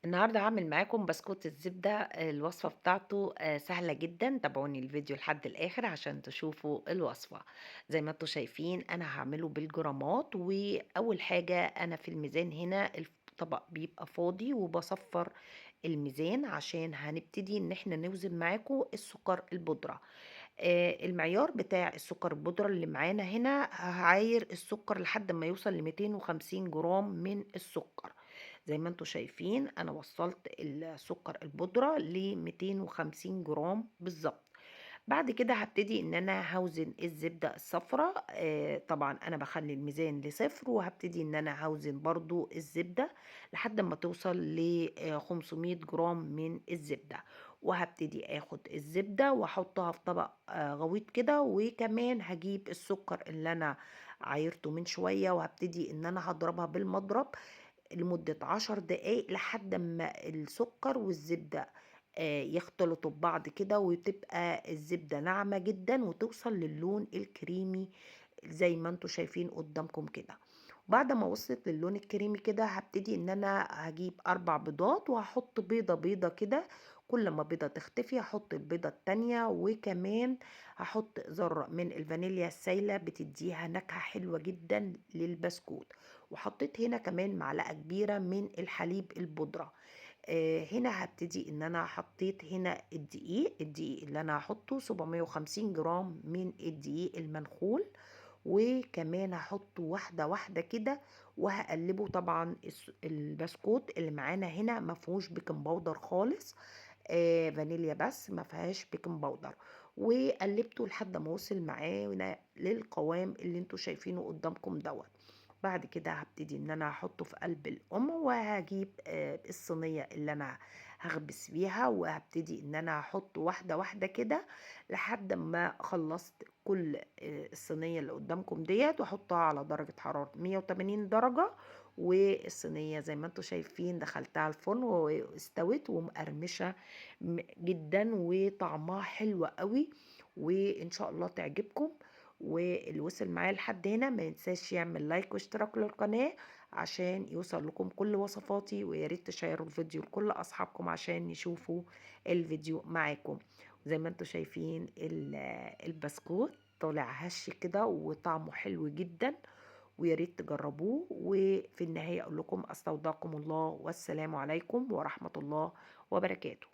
النهارده هاعمل معاكم بسكوت الزبدة، الوصفة بتاعته سهلة جدًا، تابعوني الفيديو لحد الآخر عشان تشوفوا الوصفة. زي ما أنتم شايفين أنا هاعمله بالجرامات، وأول حاجة أنا في الميزان هنا الطبق بيبقى فاضي وباصفّر الميزان عشان هنبتدي إن إحنا نوزن معاكم السكر البودرة. المعيار بتاع السكر البودرة اللي معانا هنا هاعاير السكر لحد ما يوصل ل250 جرام من السكر. زي ما أنتم شايفين أنا وصّلت السكر البودرة ل250 جرام بالضبط. بعد كده هابتدي إن أنا هاوزن الزبدة الصفرا، طبعًا أنا باخلّي الميزان ل0 وهابتدي إن أنا هاوزن برضه الزبدة لحد أمّا توصل ل500 جرام من الزبدة، وهابتدي آخد الزبدة وأحطها في طبق غويط كده، وكمان هاجيب السكر اللي أنا عايرته من شوية وهابتدي إن أنا هاضربها بالمضرب لمدة 10 دقايق لحد أمّا السكر والزبدة يختلطوا ببعض كده، وتبقى الزبدة ناعمة جدًا وتوصل للون الكريمي زي ما أنتم شايفين قدّامكم كده. بعد ما وصلت للون الكريمي كده هابتدي إن أنا هاجيب 4 بيضات وهاحط بيضة، بيضة كده، كل ما بيضة تختفي هاحط البيضة التانية، وكمان هاحط ذرة من الفانيليا السايلة بتدّيها نكهة حلوة جدًا للبسكوت. وحطيت هنا كمان معلقة كبيرة من الحليب البودرة. هنا هابتدي إن أنا حطيت هنا الدقيق اللي أنا هاحطه 750 جرام من الدقيق المنخول، وكمان هاحطه واحدة واحدة كده وهاقلبه. طبعًا البسكوت اللي معانا هنا ما فيهوش بيكنج باودر خالص، فانيليا بس ما فيهاش بيكنج باودر، وقلبته لحد ما وصل معانا للقوام اللي أنتم شايفينه قدامكم دوّة. بعد كده هابتدي إن أنا هاحطه في قلب وهاجيب الصينية اللي أنا هاخبز فيها، وهابتدي إن أنا هاحطه واحدة واحدة كده لحد ما خلصت كل الصينية اللي قدامكم ديّة، واحطها على درجة حرارة 180 درجة. والصينية زي ما أنتم شايفين دخلتها الفرن واستوت ومقرمشة جدًا وطعمها حلو أوي، وإن شاء الله تعجبكم. واللي وصل معايا لحد هنا ما ينساش يعمل لايك واشتراك للقناة عشان يوصل لكم كل وصفاتي، ويا ريت تشيروا الفيديو لكل أصحابكم عشان يشوفوا الفيديو معاكم. زي ما انتم شايفين البسكوت طالع هش كده وطعمه حلو جدا، ويا ريت تجربوه. وفي النهاية أقول لكم أستودعكم الله والسلام عليكم ورحمة الله وبركاته.